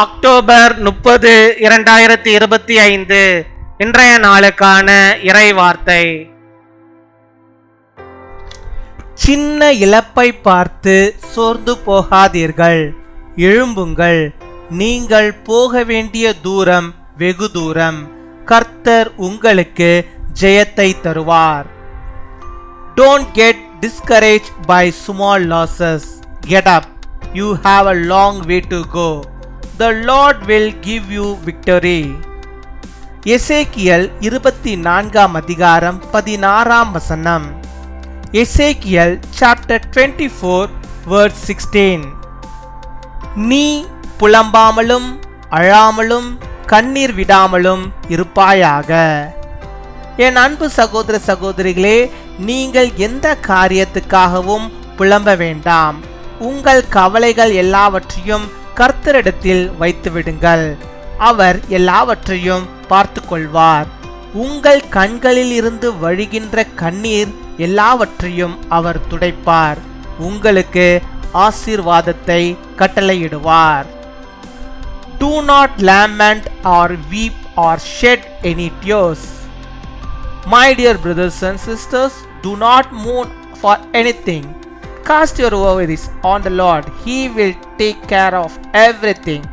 October 30, 2025 இன்றைய நாளுக்கான இறை வார்த்தை. சின்ன இழப்பை பார்த்து சோர்ந்து போகாதீர்கள், எழும்புங்கள், நீங்கள் போக வேண்டிய தூரம் வெகு தூரம், கர்த்தர் உங்களுக்கு ஜெயத்தை தருவார். Don't get discouraged by small losses. Get up. You have a long way to go. The Lord will give you victory. Ezekiel 24 அதிகாரம் 16 வசனம். Ezekiel chapter 24 verse 16. நீ புலம்பாமலும் அழாமலும் கண்ணீர் விடாமலும் இருப்பாயாக. என் அன்பு சகோதர சகோதரிகளே, நீங்கள் எந்த காரியத்துக்காகவும் புலம்ப வேண்டாம். உங்கள் கவலைகள் எல்லாவற்றையும் கர்த்தரிடத்தில் வைத்துவிடுங்கள். அவர் எல்லாவற்றையும் பார்த்து கொள்வார். உங்கள் கண்களில் இருந்து வழிகின்ற கண்ணீர் எல்லாவற்றையும் அவர் துடைப்பார். உங்களுக்கு ஆசீர்வாதத்தை கட்டளையிடுவார். Do not lament or weep or shed any tears. My dear brothers and sisters, do not mourn for anything. Cast your worries on the Lord. He will take care of everything.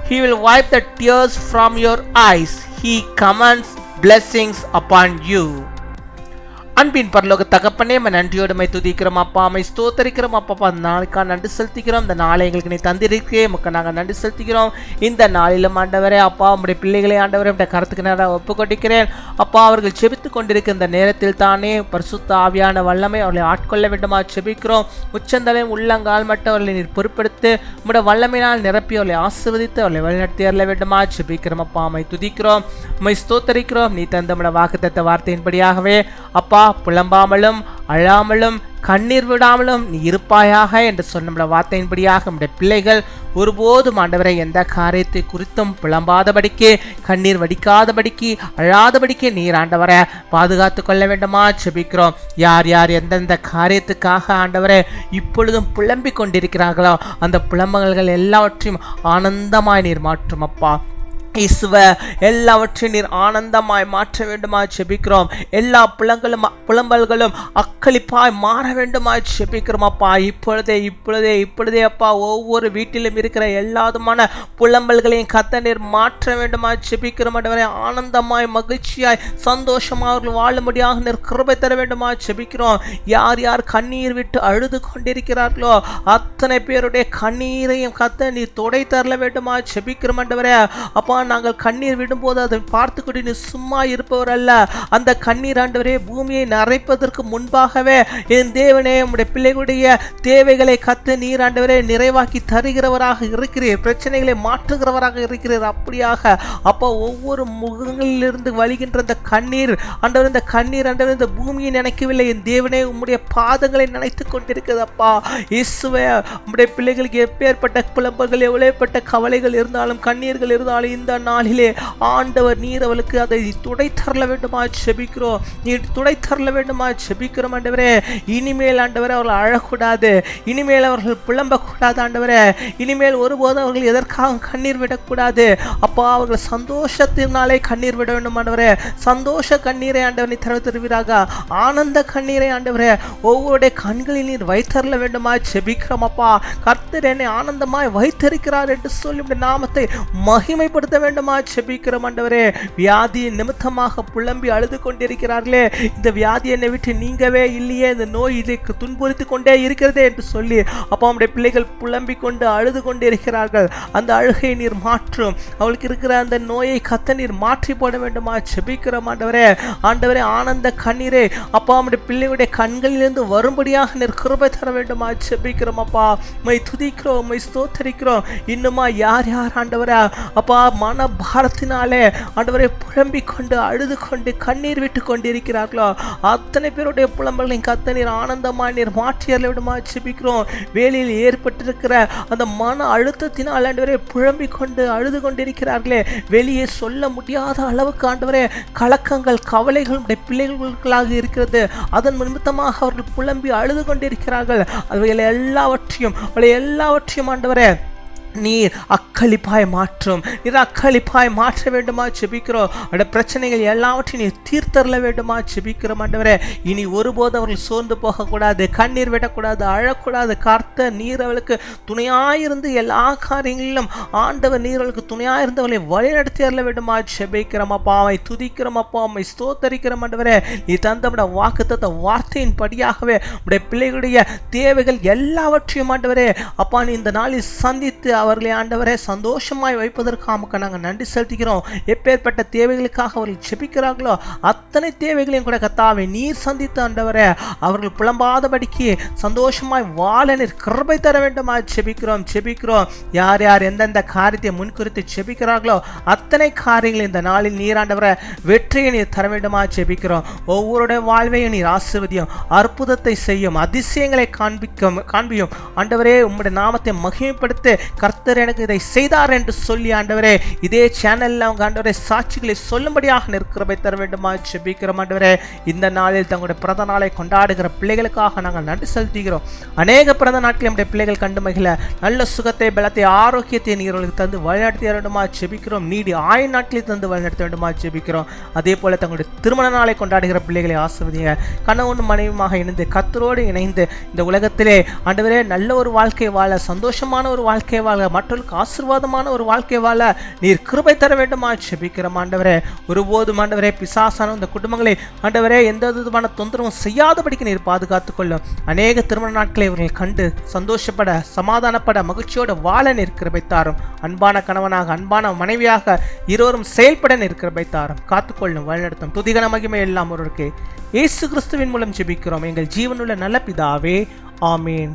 He will wipe the tears from your eyes. He commands blessings upon you. அன்பின் பரலோக தகப்பனே, நன்றியோடுமை துதிக்கிறோம் அப்பா, அம்மை ஸ்தோத்தரிக்கிறோம் அப்பா. அந்த நாளுக்காக நன்றி செலுத்திக்கிறோம். இந்த நாளை எங்களுக்கு நீ தந்திருக்கே மக்கள் நாங்கள் நன்றி செலுத்திக்கிறோம். இந்த நாளிலும் ஆண்டவரே அப்பா, உங்களுடைய பிள்ளைகளை ஆண்டவரே உடைய கருத்துக்கு நேராக ஒப்பு கொண்டிருக்கிறேன் அப்பா. அவர்கள் செபித்து கொண்டிருக்க இந்த நேரத்தில் தானே பரிசுத்த ஆவியான வல்லமை அவர்களை ஆட்கொள்ள வேண்டுமா செபிக்கிறோம். உச்சந்தலையும் உள்ளங்கால் மட்டும் அவர்களை நீர் பொறுப்படுத்து உங்களுடைய வல்லமையினால் நிரப்பி அவர்களை ஆசீர்வதித்து அவர்களை வழிநடத்தி அருள வேண்டுமா செபிக்கிறோம் அப்பா. அம்மை துதிக்கிறோம், உம்மை ஸ்தோத்தரிக்கிறோம். நீ தந்த நம்முடைய வாக்குத்தத்த வார்த்தையின்படியாகவே அப்பா, புலம்பாமலும் அழாமலும் கண்ணீர் விடாமலும் நீ இருப்பாயாக என்று சொன்ன வார்த்தையின்படியாக நம்முடைய பிள்ளைகள் ஒருபோதும் ஆண்டவரை எந்த காரியத்தை குறித்தும் புலம்பாதபடிக்கு, கண்ணீர் வடிக்காதபடிக்கு, அழாதபடிக்கு நீர் ஆண்டவரை பாதுகாத்து கொள்ள வேண்டுமா செபிக்கிறோம். யார் யார் எந்தெந்த காரியத்துக்காக ஆண்டவரை இப்பொழுதும் புலம்பிக் கொண்டிருக்கிறார்களோ அந்த புலம்பல்கள் எல்லாவற்றையும் ஆனந்தமாய் நீர் மாற்றும் அப்பா. இசுவ எல்லாவற்றையும் நீர் ஆனந்தமாய் மாற்ற வேண்டுமா செபிக்கிறோம். எல்லா புலம்பல்களும் அக்களிப்பாய் மாற வேண்டுமா செபிக்கிறோம் அப்பா. இப்பொழுதே அப்பா, ஒவ்வொரு வீட்டிலும் இருக்கிற எல்லாதுமான புலம்பல்களையும் கர்த்தர் நீர் மாற்ற வேண்டுமா செபிக்கிறோம். ஆனந்தமாய் மகிழ்ச்சியாய் சந்தோஷமாக அவர்கள் வாழும்படியாக நீர் கிருபை தர வேண்டுமா செபிக்கிறோம். யார் யார் கண்ணீர் விட்டு அழுது கொண்டிருக்கிறார்களோ அத்தனை பேருடைய கண்ணீரையும் கர்த்தர் நீர் தொடை தரல வேண்டுமா செபிக்கிறோம். அப்பா, நாங்கள் கண்ணீர் விடும்போது அதை பார்த்து கொண்டு நீ சும்மா இருப்பவர் அல்ல. அந்த கண்ணீர் ஆண்டவரே பூமியை நரைப்பதற்கு முன்பாகவே என் தேவனே உம்முடைய பிள்ளைகளுடைய தேவைகளை கத்த நீர் ஆண்டவரே நிறைவாக்கி தருகிறவராக இருக்கிறீர். பிரச்சனைகளை மாற்றுகிறவராக இருக்கிறீர். அப்படியாக அப்பா, ஒவ்வொரு முகங்களிலிருந்து வழிகின்ற அந்த கண்ணீர் ஆண்டவர், இந்த கண்ணீர் ஆண்டவர் இந்த பூமியை நினைக்கவில்லை. என் தேவனே உம்முடைய பாதங்களை நினைத்து கொண்டிருக்கிறது அப்பா. இயேசுவே, உம்முடைய பிள்ளைகளுக்கு எப்பேற்பட்ட புலம்பல்கள், எவ்வளவுப்பட்ட கவலைகள் இருந்தாலும் கண்ணீர்கள் இருந்தாலும் இந்த நாளிலே ஆண்டவர் நீர் அவளுக்கு அதை துடை தரல வேண்டுமா செபிக்கிறோம். நீர் துடை தரல வேண்டுமா செபிக்கிறோம் ஆண்டவரே. இனிமேல் ஆண்டவரே அவர்கள் அழக்கூடாது, இனிமேல் அவர்கள் புலம்பக்கூடாது ஆண்டவரே. இனிமேல் ஒருபோதும் அவர்கள் எதற்காக கண்ணீர் விடக்கூடாது அப்பா. அவர்கள் சந்தோஷத்தினாலே கண்ணீர் விட வேண்டும் ஆண்டவரே. சந்தோஷ கண்ணீரை ஆண்டவர் நீ தருவீராக. ஆனந்த கண்ணீரை ஆண்டவரே ஒவ்வொருடைய கண்களில் நீர் வைத்தரல வேண்டுமா செபிக்கிறோம் அப்பா. கர்த்தர் என்னை ஆனந்தமாய் வைத்திருக்கிறார் என்று சொல்லி நாமத்தை மகிமைப்படுத்த வேண்டுமா செபிக்கிறோம் ஆண்டவரே. வியாதி நிமித்தமாக புலம்பி அழுது கொண்டிருக்கிறார்களே, இந்த வியாதி என்னை விட்டு நீங்கவே இல்லையே, இந்த நோய் இதுக்கு துன்புறுத்தி கொண்டே இருக்கிறதே என்று சொல்லி அப்பா நம்முடைய பிள்ளைகள் புலம்பி கொண்டு அழுது கொண்டு இருக்கிறார்கள். அந்த அழுகை நீர் மாற்றும். அவளுக்கு இருக்கிற அந்த நோயை கத்த நீர் மாற்றி போட வேண்டுமா செபிக்கிறோம் ஆண்டவரே. ஆண்டவரே, ஆனந்த கண்ணீரே அப்பா நம்முடைய பிள்ளைகளுடைய கண்களிலிருந்து வரும்படியாக நீர் கிருபை தர வேண்டுமா செபிக்கிறோம் அப்பா. மை துதிக்கிறோம், மை ஸ்தோத்தரிக்கிறோம். இன்னுமா யார் யார் ஆண்டவரே அப்பா மன பாரத்தினாலே ஆண்டவரை புலம்பிக் கொண்டு அழுது கொண்டு கண்ணீர் விட்டு கொண்டிருக்கிறார்களோ அத்தனை பேருடைய புலம்பல்களையும் கர்த்தர் நீர் ஆனந்தமாய் நீர் மாற்றி அருள வேண்டுமா ஜெபிக்கிறோம். வேலையில் ஏற்பட்டிருக்கிற அந்த மன அழுத்தத்தினால் ஆண்டவரே புலம்பிக் கொண்டு அழுது கொண்டிருக்கிறார்களே, வெளியே சொல்ல முடியாத அளவுக்கு ஆண்டவரே கலக்கங்கள் கவலைகள் பிள்ளைகளாக இருக்கிறது. அதன் நிமித்தமாக அவர்கள் புலம்பி அழுது கொண்டிருக்கிறார்கள். அவைகளை எல்லாவற்றையும் ஆண்டவரே நீர் அக்களிப்பாய் மாற்றும். நீர் அக்களிப்பாய் மாற்ற வேண்டுமா ஜெபிக்கிறோம். அவருடைய பிரச்சனைகள் எல்லாவற்றையும் நீர் தீர்த்தரல வேண்டுமா ஜெபிக்கிறோம் ஆண்டவரே. இனி ஒருபோது அவர்கள் சோர்ந்து போகக்கூடாது, கண்ணீர் விடக்கூடாது, அழக்கூடாது. கர்த்தர் நீர் அவளுக்கு துணையாயிருந்து எல்லா காரியங்களிலும் ஆண்டவர் நீர் அவளுக்கு துணையாயிருந்து அவளை வழிநடத்தி அருள வேண்டுமா ஜெபிக்கிறோம் அப்பா. அவை துதிக்கிறோம் அப்பா, அம்மை ஸ்தோத்தரிக்கிறோம் ஆண்டவரே. நீ தந்த வாக்குத்தத்த வார்த்தையின் படியாகவே உடைய பிள்ளைகளுடைய தேவைகள் எல்லாவற்றையும் ஆண்டவரே அப்பா நீ இந்த நாளில் சந்தித்து அவர்களை ஆண்டவரே சந்தோஷமாய் வைப்பதற்காக நாங்கள் நன்றி செலுத்துகிறோம். எப்பேற்பட்ட தேவைகளுக்காக அவர்கள் ஜெபிக்கிறார்களோ அத்தனை தேவைகளையும் கூட கர்த்தாவே நீர் சந்தித்து ஆண்டவரே அவர்கள் புலம்பாதபடிக்கு சந்தோஷமாய் வாழ நீர் கிருபை தர வேண்டுமா ஜெபிக்கிறோம். யார் யார் எந்தெந்த காரியத்தை முன்குறித்து ஜெபிக்கிறார்களோ அத்தனை காரியங்களை இந்த நாளில் நீர் ஆண்டவரே வெற்றியை நீர் தர வேண்டுமா ஜெபிக்கிறோம். ஒவ்வொருடைய வாழ்வையும் நீர் ஆசீர்வதியும், அற்புதத்தை செய்யும், அதிசயங்களை காண்பியும் ஆண்டவரே. உம்முடைய நாமத்தை மகிமைப்படுத்த கர்த்தர் எனக்கு இதை செய்தார் என்று சொல்லி ஆண்டவரே இதே சேனல்ல அவங்க ஆண்டவரே சாட்சிகளை சொல்லும்படியாக நிற்கிறபை தர வேண்டுமா ஜெபிக்கிறோம் ஆண்டவரே. இந்த நாளில் தங்களுடைய பிறந்த நாளை கொண்டாடுகிற பிள்ளைகளுக்காக நாங்கள் நன்றி செலுத்துகிறோம். அநேக பிறந்த நாட்கள் நம்முடைய பிள்ளைகள் கண்டு மகிழ நல்ல சுகத்தை, பலத்தை, ஆரோக்கியத்தை நீர்களுக்கு தந்து வழிநடத்த வேண்டுமா ஜெபிக்கிறோம். நீடி ஆயுள் நாட்களில் தந்து வழிநடத்த வேண்டுமா ஜெபிக்கிறோம். அதே போல தங்களுடைய திருமண நாளை கொண்டாடுகிற பிள்ளைகளை ஆசீர்வதிங்க. கணவனும் மனைவியுமாக இணைந்து கர்த்தரோடு இணைந்து இந்த உலகத்திலே ஆண்டவரே நல்ல ஒரு வாழ்க்கை வாழ, சந்தோஷமான ஒரு வாழ்க்கை வாழ, மற்றவர்களுக்கு ஆசீர்வாதமான ஒரு வாழ்க்கை வாழ நீர் கிருபை தர வேண்டுமா ஜெபிக்கிறோம் ஆண்டவரே. ஒருபோதும் ஆண்டவரே பிசாசான இந்த குடும்பங்களை ஆண்டவரே எந்த விதமான தொந்தரவும் செய்யாதபடிக்கு நீர் பாதுகாத்துக் கொள்ளும். அநேக திருமண நாட்களை இவர்கள் கண்டு சந்தோஷப்பட, சமாதானப்பட, மகிழ்ச்சியோடு வாழ நீர் கிருபை தாரும். அன்பான கணவனாக, அன்பான மனைவியாக இருவரும் செயல்பட நீர் கிருபை தாரும். காத்துக்கொள்ளும், வழிநடத்தும். துதிகன மகிமை எல்லாம் ஒருவருக்கு இயேசு கிறிஸ்துவின் மூலம் ஜெபிக்கிறோம் எங்கள் ஜீவனுள்ள நல்ல பிதாவே. ஆமீன்.